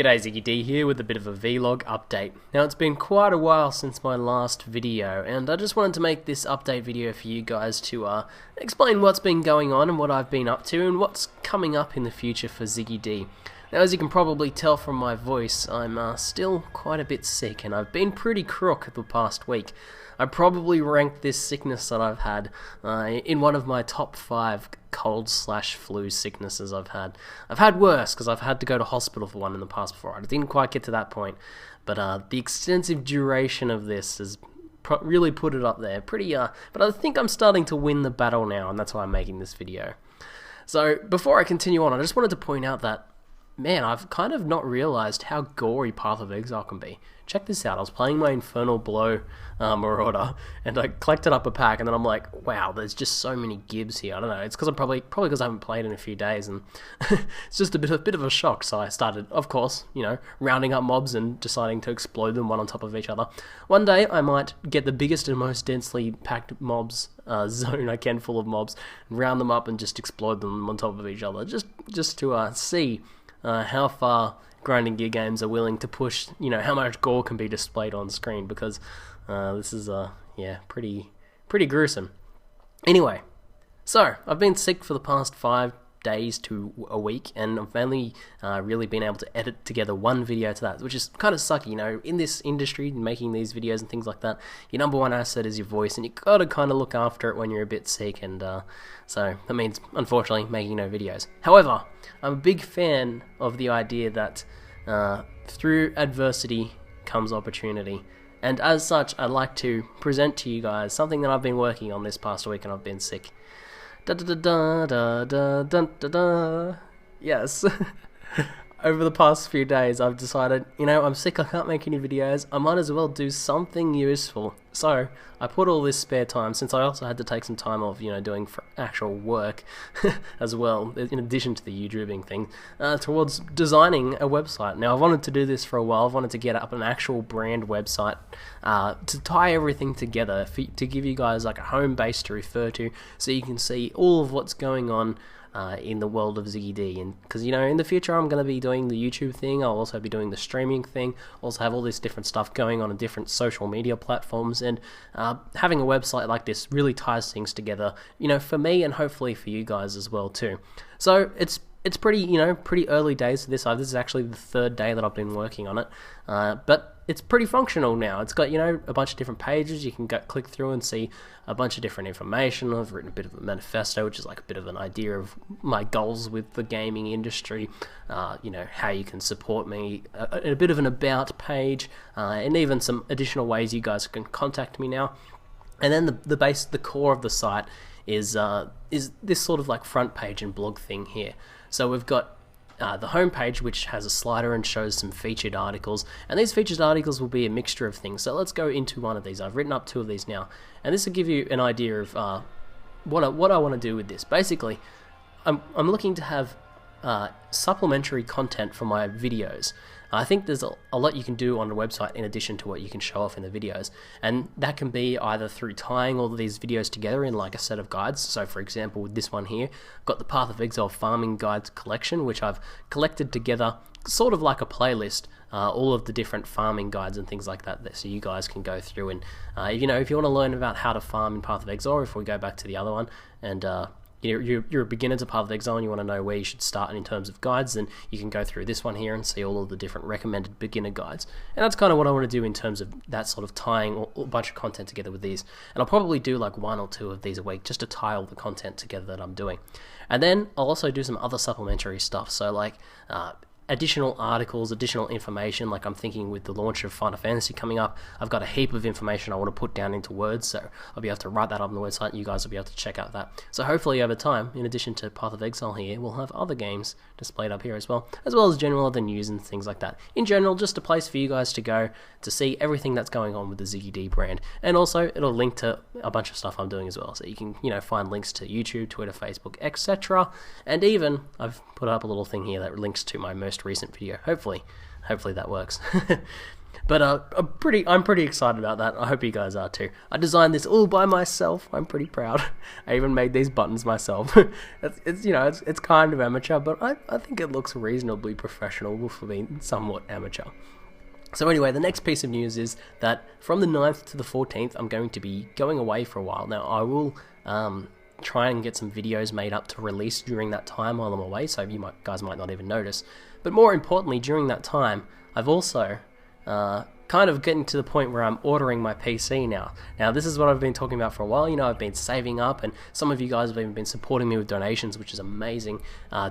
G'day, ZiggyD here with a bit of a vlog update. Now it's been quite a while since my last video and I just wanted to make this update video for you guys to explain what's been going on and what I've been up to and what's coming up in the future for ZiggyD. Now as you can probably tell from my voice, I'm still quite a bit sick and I've been pretty crook the past week. I probably rank this sickness that I've had in one of my top 5 cold/flu sicknesses I've had. I've had worse because I've had to go to hospital for one in the past before. I didn't quite get to that point, but the extensive duration of this has really put it up there. But I think I'm starting to win the battle now, and that's why I'm making this video. So before I continue on, I just wanted to point out that, man, I've kind of not realized how gory Path of Exile can be. Check this out, I was playing my Infernal Blow Marauder, and I collected up a pack, and then I'm like, wow, there's just so many gibs here. I don't know, it's because I'm probably because I haven't played in a few days, and it's just a bit of a shock. So I started, of course, rounding up mobs and deciding to explode them one on top of each other. One day I might get the biggest and most densely packed mobs zone I can, full of mobs, and round them up and just explode them on top of each other, just to see how far grinding gear games are willing to push, how much gore can be displayed on screen, because this is pretty gruesome. Anyway, so I've been sick for the past 5 days to a week, and I've only really been able to edit together one video to that, which is kind of sucky. In this industry, making these videos and things like that, your number one asset is your voice, and you gotta kind of look after it when you're a bit sick, and so that means, unfortunately, making no videos. However, I'm a big fan of the idea that through adversity comes opportunity, and as such, I'd like to present to you guys something that I've been working on this past week, and I've been sick. Da da da da da da da da. Yes. Over the past few days, I've decided, I'm sick, I can't make any videos, I might as well do something useful. So, I put all this spare time, since I also had to take some time off, doing actual work as well, in addition to the YouTubing thing, towards designing a website. Now, I've wanted to do this for a while. I've wanted to get up an actual brand website to tie everything together, to give you guys like a home base to refer to, so you can see all of what's going on in the world of ZiggyD. And because in the future I'm going to be doing the YouTube thing, I'll also be doing the streaming thing, also have all this different stuff going on different social media platforms, and having a website like this really ties things together, for me and hopefully for you guys as well too. So it's pretty pretty early days for this. This is actually the 3rd day that I've been working on it, but it's pretty functional now. It's got a bunch of different pages. You can click through and see a bunch of different information. I've written a bit of a manifesto, which is like a bit of an idea of my goals with the gaming industry, how you can support me, a bit of an about page, and even some additional ways you guys can contact me now. And then the core of the site is this sort of like front page and blog thing here. So we've got the home page, which has a slider and shows some featured articles, and these featured articles will be a mixture of things. So let's go into one of these. I've written up 2 of these now, and this will give you an idea of what I want to do with this. Basically, I'm looking to have supplementary content for my videos. I think there's a lot you can do on a website in addition to what you can show off in the videos, and that can be either through tying all of these videos together in like a set of guides. So for example, with this one here, I've got the Path of Exile Farming Guides collection, which I've collected together sort of like a playlist, all of the different farming guides and things like that, so you guys can go through and if you want to learn about how to farm in Path of Exile, if we go back to the other one, and you're a beginner to Path of Exile and you want to know where you should start in terms of guides, then you can go through this one here and see all of the different recommended beginner guides. And that's kind of what I want to do in terms of that sort of tying a bunch of content together with these. And I'll probably do like 1 or 2 of these a week just to tie all the content together that I'm doing. And then I'll also do some other supplementary stuff. So like additional articles, additional information, like I'm thinking with the launch of Final Fantasy coming up, I've got a heap of information I want to put down into words, so I'll be able to write that up on the website and you guys will be able to check out that. So hopefully over time, in addition to Path of Exile here, we'll have other games displayed up here as well as general other news and things like that. In general, just a place for you guys to go to see everything that's going on with the ZiggyD brand, and also it'll link to a bunch of stuff I'm doing as well, so you can find links to YouTube, Twitter, Facebook, etc. And even I've put up a little thing here that links to my most recent video. Hopefully that works. But I'm pretty excited about that. I hope you guys are too. I designed this all by myself. I'm pretty proud. I even made these buttons myself. It's kind of amateur, but I think it looks reasonably professional for being somewhat amateur. So anyway, the next piece of news is that from the 9th to the 14th, I'm going to be going away for a while. Now, I will try and get some videos made up to release during that time while I'm away, so you guys might not even notice. But more importantly, during that time, I've also kind of getting to the point where I'm ordering my PC now. Now, this is what I've been talking about for a while. I've been saving up, and some of you guys have even been supporting me with donations, which is amazing,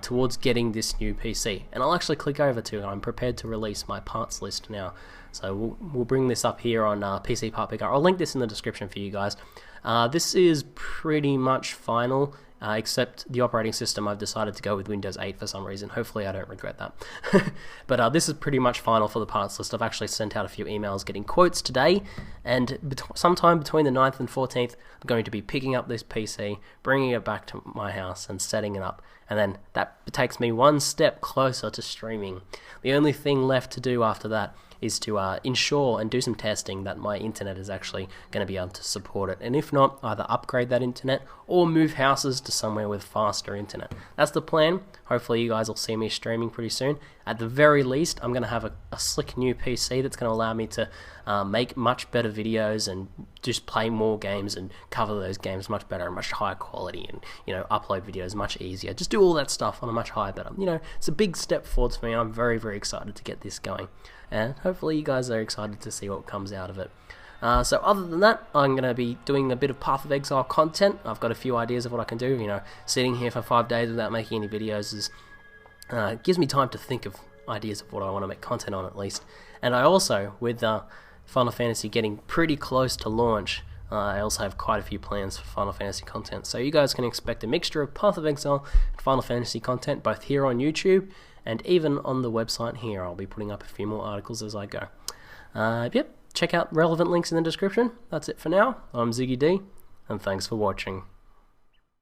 towards getting this new PC. And I'll actually click over to it. I'm prepared to release my parts list now. So we'll bring this up here on PC Part Picker. I'll link this in the description for you guys. This is pretty much final. Except the operating system, I've decided to go with Windows 8 for some reason. Hopefully I don't regret that. But this is pretty much final for the parts list. I've actually sent out a few emails getting quotes today, and sometime between the 9th and 14th, I'm going to be picking up this PC, bringing it back to my house and setting it up. And then that takes me one step closer to streaming. The only thing left to do after that is to ensure and do some testing that my internet is actually going to be able to support it. And if not, either upgrade that internet or move houses to somewhere with faster internet. That's the plan. Hopefully you guys will see me streaming pretty soon. At the very least, I'm going to have a slick new PC that's going to allow me to make much better videos and just play more games and cover those games much better and much higher quality, and upload videos much easier. Just do all that stuff on a much higher better. It's a big step forward for me. I'm very, very excited to get this going, and hopefully you guys are excited to see what comes out of it. So other than that, I'm going to be doing a bit of Path of Exile content. I've got a few ideas of what I can do. Sitting here for 5 days without making any videos gives me time to think of ideas of what I want to make content on, at least. And I also, with Final Fantasy getting pretty close to launch, I also have quite a few plans for Final Fantasy content. So you guys can expect a mixture of Path of Exile and Final Fantasy content, both here on YouTube and even on the website here. I'll be putting up a few more articles as I go. Yep, check out relevant links in the description. That's it for now. I'm ZiggyD, and thanks for watching.